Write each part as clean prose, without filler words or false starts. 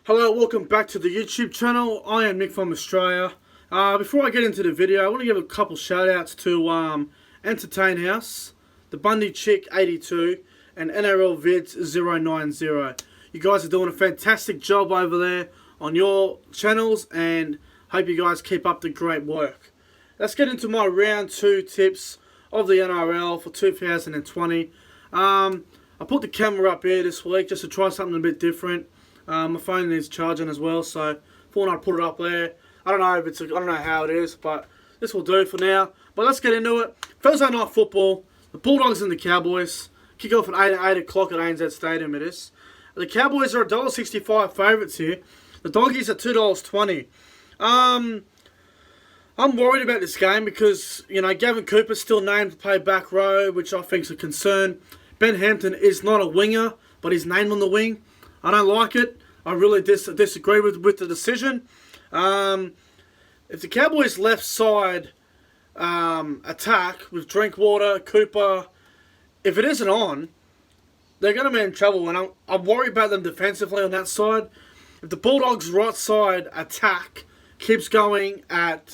Hello, welcome back to the YouTube channel. I am Nick from Australia. Before I get into the video, I want to give a couple shout outs to Entertain House, the Bundy Chick 82, and NRL Vids 090. You guys are doing a fantastic job over there on your channels, and hope you guys keep up the great work. Let's get into my round 2 tips of the NRL for 2020. I put the camera up here this week just to try something a bit different. My phone needs charging as well, so thought I'd put it up there. I don't know how it is, but this will do for now. But let's get into it. Thursday night football, the Bulldogs and the Cowboys kick off at 8 o'clock at ANZ Stadium. It is. The Cowboys are $1.65 favourites here. The Doggies are $2.20. I'm worried about this game because, Gavin Cooper's still named to play back row, which I think is a concern. Ben Hampton is not a winger, but he's named on the wing. I don't like it. I really disagree with the decision. If the Cowboys' left side attack with Drinkwater, Cooper, if it isn't on, they're going to be in trouble. And I'm worried about them defensively on that side. If the Bulldogs' right side attack keeps going at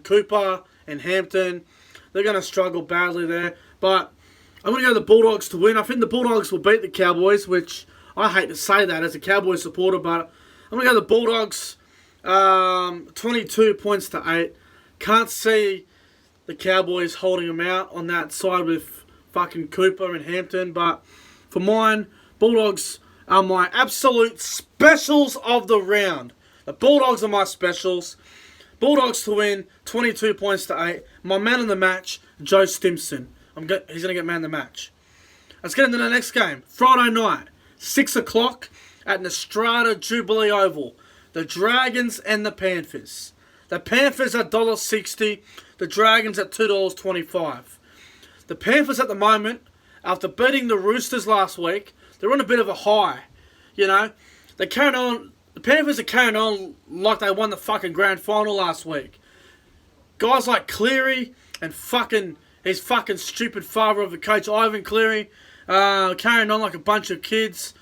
Cooper and Hampton, they're going to struggle badly there. But I'm going to go the Bulldogs to win. I think the Bulldogs will beat the Cowboys, which I hate to say that as a Cowboys supporter, but I'm going to go the Bulldogs 22 points to 8. Can't see the Cowboys holding them out on that side with fucking Cooper and Hampton, but for mine, Bulldogs are my absolute specials of the round. The Bulldogs are my specials. Bulldogs to win, 22 points to 8. My man of the match, Joe Stimson. He's going to get man of the match. Let's get into the next game. Friday night, 6 o'clock at Nostrada Jubilee Oval. The Dragons and the Panthers. The Panthers at $1.60. The Dragons at $2.25. The Panthers at the moment, after beating the Roosters last week, they're on a bit of a high. They're carrying on. The Panthers are carrying on like they won the fucking grand final last week. Guys like Cleary and his fucking stupid father of a coach, Ivan Cleary, carrying on like a bunch of kids.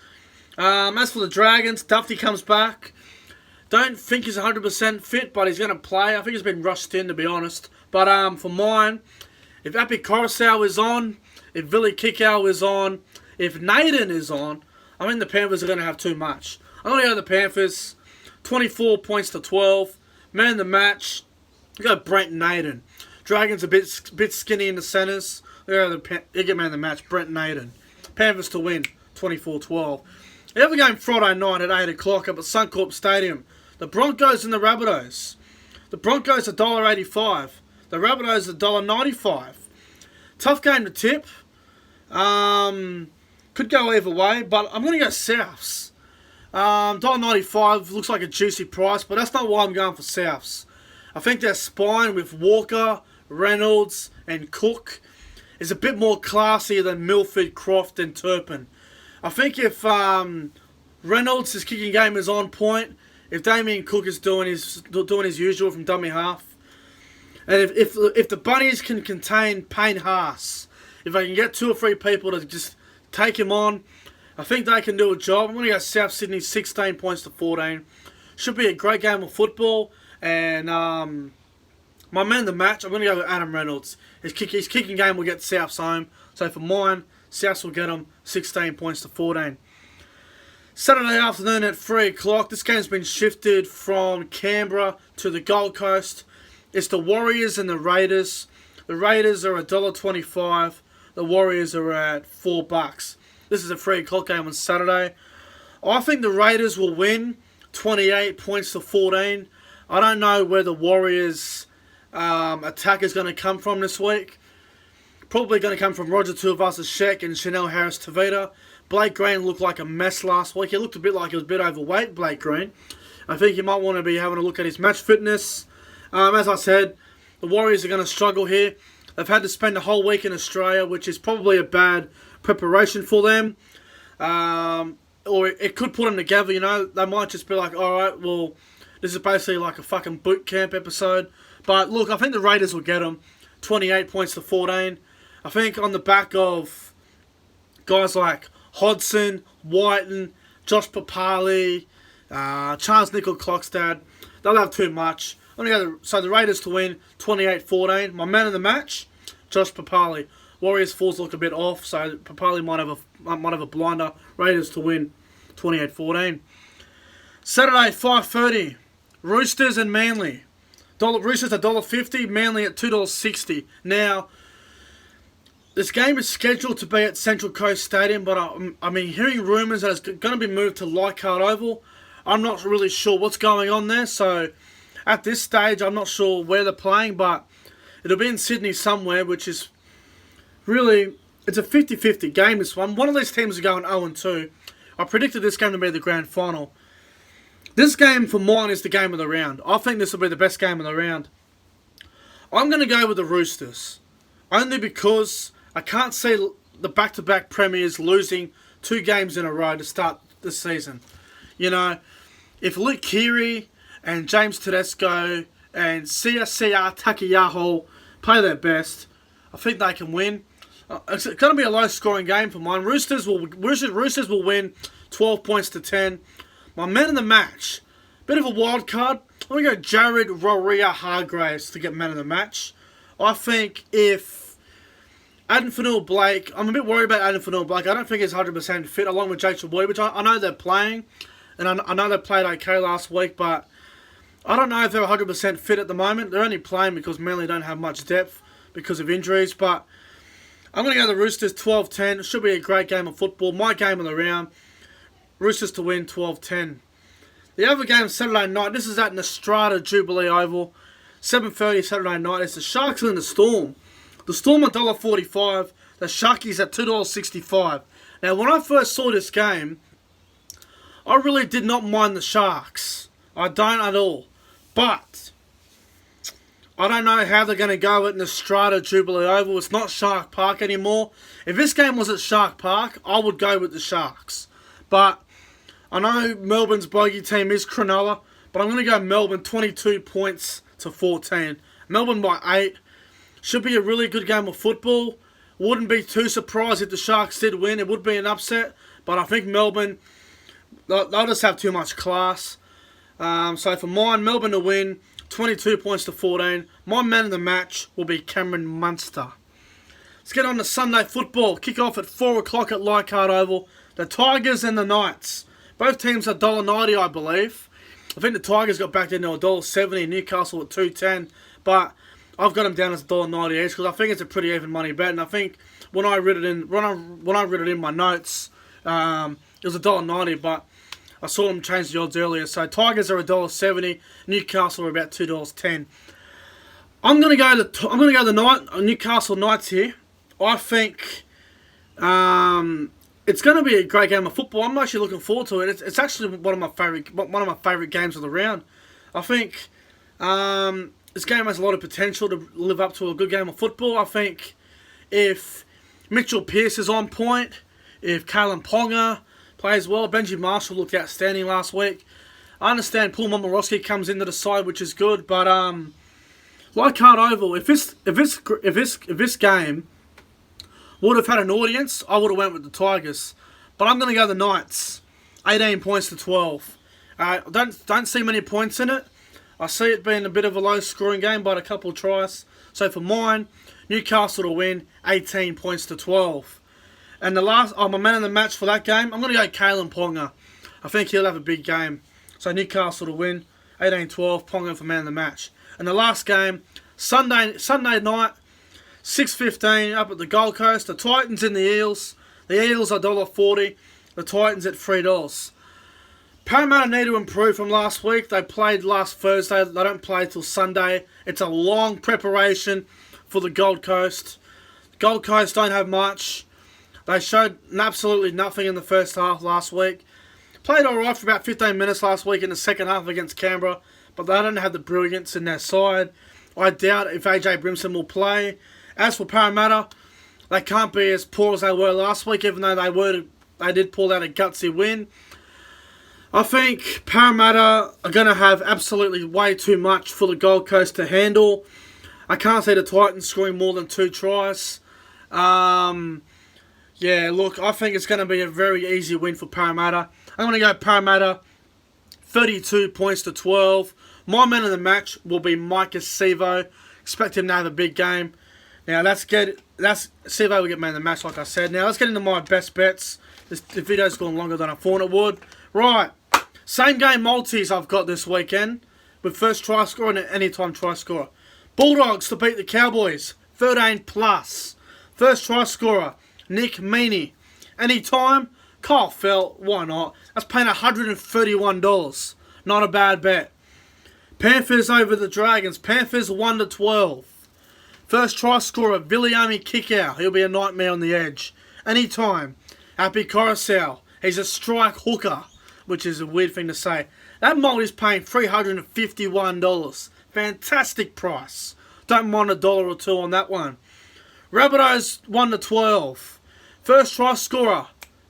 As for the Dragons, Duffy comes back. Don't think he's 100% fit, but he's going to play. I think he's been rushed in, to be honest. But for mine, if Api Coruscant is on, if Vili Kikau is on, if Naden is on, I think the Panthers are going to have too much. I'm going to go the Panthers, 24 points to 12. Man of the match, I go Brent Naden. Dragons a bit skinny in the centres. You get man of the match, Brent Naden. Panthers to win, 24-12. The other game Friday night at 8 o'clock up at Suncorp Stadium. The Broncos and the Rabbitohs. The Broncos are $1.85. The Rabbitohs are $1.95. Tough game to tip. Could go either way, but I'm going to go Souths. $1.95 looks like a juicy price, but that's not why I'm going for Souths. I think their spine with Walker, Reynolds, and Cook is a bit more classy than Milford, Croft, and Turpin. I think if Reynolds' kicking game is on point, if Damien Cook is doing his usual from dummy half, and if the Bunnies can contain Payne Haas, if they can get 2 or 3 people to just take him on, I think they can do a job. I'm going to go South Sydney 16 points to 14. Should be a great game of football, and my man of the match, I'm going to go with Adam Reynolds. His kicking game will get Souths home. So for mine, Souths will get them 16 points to 14. Saturday afternoon at 3 o'clock. This game's been shifted from Canberra to the Gold Coast. It's the Warriors and the Raiders. The Raiders are $1.25. The Warriors are at $4. This is a 3 o'clock game on Saturday. I think the Raiders will win 28 points to 14. I don't know where the Warriors' attack is going to come from this week. Probably going to come from Roger Tuivasa-Sheck and Chanel Harris-Tavita. Blake Green looked like a mess last week. He looked a bit like he was a bit overweight, Blake Green. I think you might want to be having a look at his match fitness. As I said, the Warriors are going to struggle here. They've had to spend a whole week in Australia, which is probably a bad preparation for them. Or it could put them together, They might just be like, alright, well, this is basically like a fucking boot camp episode. But look, I think the Raiders will get them 28 points to 14. I think on the back of guys like Hodson, Whiten, Josh Papali, Charles Nickel-Klokstad. They'll have too much. I'm going to go so the Raiders to win 28-14. My man of the match, Josh Papali. Warriors falls look a bit off, so Papali might have a blinder. Raiders to win 28-14. Saturday 5:30. Roosters and Manly. Roosters $1.50, Manly at $2.60. Now, this game is scheduled to be at Central Coast Stadium, but I mean, hearing rumours that it's going to be moved to Leichhardt Oval. I'm not really sure what's going on there, so at this stage, I'm not sure where they're playing, but it'll be in Sydney somewhere, which is really, it's a 50-50 game, this one. One of these teams are going 0-2. I predicted this game to be the grand final. This game, for mine, is the game of the round. I think this will be the best game of the round. I'm going to go with the Roosters. Only because I can't see the back-to-back premiers losing 2 games in a row to start the season. You know, if Luke Keary and James Tedesco and Sia Takiyaho play their best, I think they can win. It's going to be a low-scoring game for mine. Roosters will win 12 points to 10. My man of the match, bit of a wild card. I'm going to go Jared Waerea-Hargreaves to get man of the match. I think if Addin Fonua-Blake, I'm a bit worried about Addin Fonua-Blake. I don't think he's 100% fit, along with Jake Boy, which I know they're playing. And I know they played okay last week, but I don't know if they're 100% fit at the moment. They're only playing because Manly don't have much depth because of injuries. But I'm going to go the Roosters 12-10. It should be a great game of football. My game of the round. Roosters to win 12-10. The other game Saturday night, this is at Nostrata Jubilee Oval. 7:30 Saturday night. It's the Sharks and the Storm. The Storm at $1.45. The Sharkies at $2.65. Now, when I first saw this game, I really did not mind the Sharks. I don't at all. But I don't know how they're going to go at Nostrata Jubilee Oval. It's not Shark Park anymore. If this game was at Shark Park, I would go with the Sharks. But I know Melbourne's bogey team is Cronulla, but I'm going to go Melbourne 22 points to 14. Melbourne by 8. Should be a really good game of football. Wouldn't be too surprised if the Sharks did win. It would be an upset, but I think Melbourne, they'll just have too much class. So for mine, Melbourne to win 22 points to 14. My man of the match will be Cameron Munster. Let's get on to Sunday football. Kick off at 4 o'clock at Leichhardt Oval. The Tigers and the Knights. Both teams are $1.90, I believe. I think the Tigers got back into $1.70, Newcastle at $2.10. But I've got them down as $1.90 each because I think it's a pretty even money bet. And I think when I read it in my notes, it was $1.90, but I saw them change the odds earlier. So Tigers are $1.70, Newcastle are about $2.10. I'm gonna go the Newcastle Knights here. I think it's going to be a great game of football. I'm actually looking forward to it. It's actually one of my favorite games of the round. I think this game has a lot of potential to live up to a good game of football. I think if Mitchell Pearce is on point, if Kalen Ponga plays well, Benji Marshall looked outstanding last week. I understand Paul Momorowski comes into the side, which is good, but Leichhardt Oval, if this game would have had an audience, I would have went with the Tigers. But I'm going to go the Knights. 18 points to 12. Don't see many points in it. I see it being a bit of a low-scoring game by a couple of tries. So for mine, Newcastle to win 18 points to 12. And my man of the match for that game, I'm going to go Kalen Ponga. I think he'll have a big game. So Newcastle to win 18-12, Ponga for man of the match. And the last game, Sunday night, 6:15 up at the Gold Coast. The Titans and the Eels. The Eels are $1.40. The Titans at $3. Parramatta need to improve from last week. They played last Thursday. They don't play till Sunday. It's a long preparation for the Gold Coast. Gold Coast don't have much. They showed absolutely nothing in the first half last week. Played alright for about 15 minutes last week in the second half against Canberra, but they don't have the brilliance in their side. I doubt if AJ Brimson will play. As for Parramatta, they can't be as poor as they were last week, even though they did pull out a gutsy win. I think Parramatta are going to have absolutely way too much for the Gold Coast to handle. I can't see the Titans scoring more than 2 tries. Yeah, look, I think it's going to be a very easy win for Parramatta. I'm going to go Parramatta 32 points to 12. My man of the match will be Micah Sevo. Expect him to have a big game. Now Sevo will get man of the match, like I said. Now let's get into my best bets. The video's gone longer than I thought it would. Right, same game multis I've got this weekend with first try scorer and anytime try scorer. Bulldogs to beat the Cowboys, 13 plus. First try scorer, Nick Meaney. Anytime, Kyle Felt, why not? That's paying $131. Not a bad bet. Panthers over the Dragons. Panthers 1 to 12. First try scorer, Viliami Kickout. He'll be a nightmare on the edge. Anytime. Happy Coruscant. He's a strike hooker, which is a weird thing to say. That multi's paying $351. Fantastic price. Don't mind $1 or $2 on that one. Rabbitohs 1 to 12. First try scorer,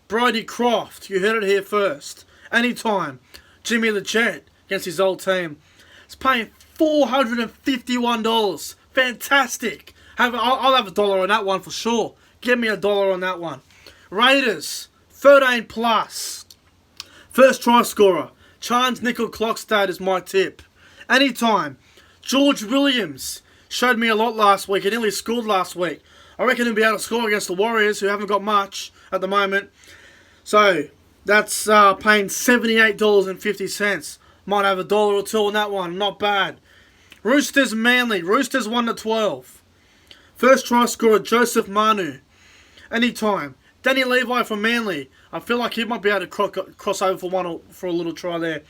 Brody Croft. You heard it here first. Anytime. Jimmy the Jet against his old team. It's paying $451. Fantastic. I'll have $1 on that one for sure. Give me $1 on that one. Raiders, 13 plus. First try scorer, Chance Nickel-Klokstad is my tip. Anytime. George Williams showed me a lot last week. He nearly scored last week. I reckon he'll be able to score against the Warriors, who haven't got much at the moment. So, that's paying $78.50. Might have $1 or $2 on that one. Not bad. Roosters Manly. Roosters 1 to 12. First try scorer, Joseph Manu. Anytime. Danny Levi from Manly. I feel like he might be able to cross over for a little try there.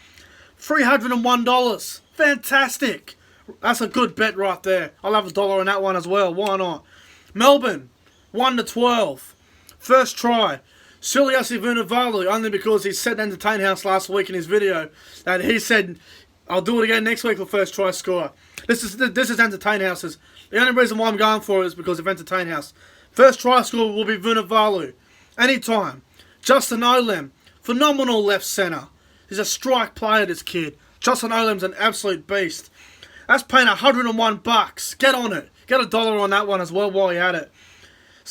$301. Fantastic. That's a good bet right there. I'll have $1 on that one as well. Why not? Melbourne, 1 to 12. First try, Suliasi Vunivalu, only because he said Entertain House last week in his video that he said, I'll do it again next week for first try scorer. This is Entertain House's. The only reason why I'm going for it is because of Entertain House. First try scorer will be Vunivalu. Anytime. Justin Olem, phenomenal left centre. He's a strike player, this kid. Justin Olem's an absolute beast. That's paying $101. Get on it. Get $1 on that one as well while you're at it.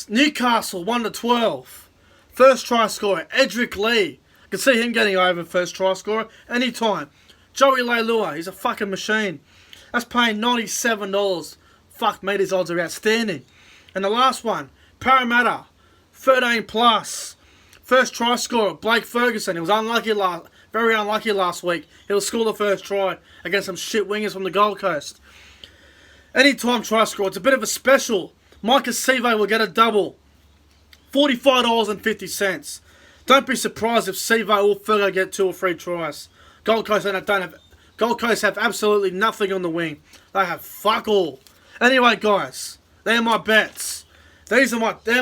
Newcastle 1 to 12. First try scorer, Edric Lee. I can see him getting over first try scorer anytime. Joey Leilua, he's a fucking machine. That's paying $97. Fuck me, these odds are outstanding. And the last one, Parramatta, 13 plus. First try scorer, Blake Ferguson. He was very unlucky last week. He'll score the first try against some shit wingers from the Gold Coast. Anytime try scorer, it's a bit of a special. Micah Sevo will get a double. $45.50. Don't be surprised if Sevo or Fergo get 2 or 3 tries. Gold Coast have absolutely nothing on the wing. They have fuck all. Anyway, guys, they're my bets. They're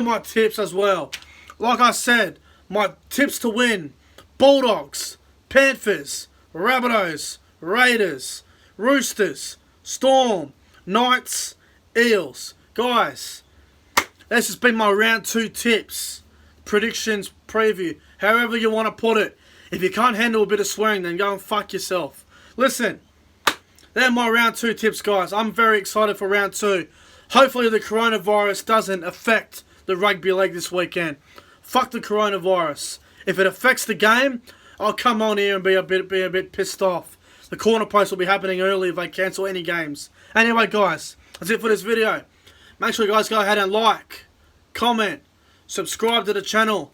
my tips as well. Like I said, my tips to win: Bulldogs, Panthers, Rabbitohs, Raiders, Roosters, Storm, Knights, Eels. Guys, this has been my round 2 tips, predictions, preview, however you want to put it. If you can't handle a bit of swearing, then go and fuck yourself. Listen, they're my round 2 tips, guys. I'm very excited for round 2. Hopefully the coronavirus doesn't affect the rugby league this weekend. Fuck the coronavirus. If it affects the game, I'll come on here and be a bit pissed off. The corner post will be happening early if they cancel any games. Anyway, guys, that's it for this video. Make sure you guys go ahead and like, comment, subscribe to the channel.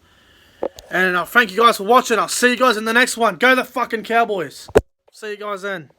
And thank you guys for watching. I'll see you guys in the next one. Go the fucking Cowboys. See you guys then.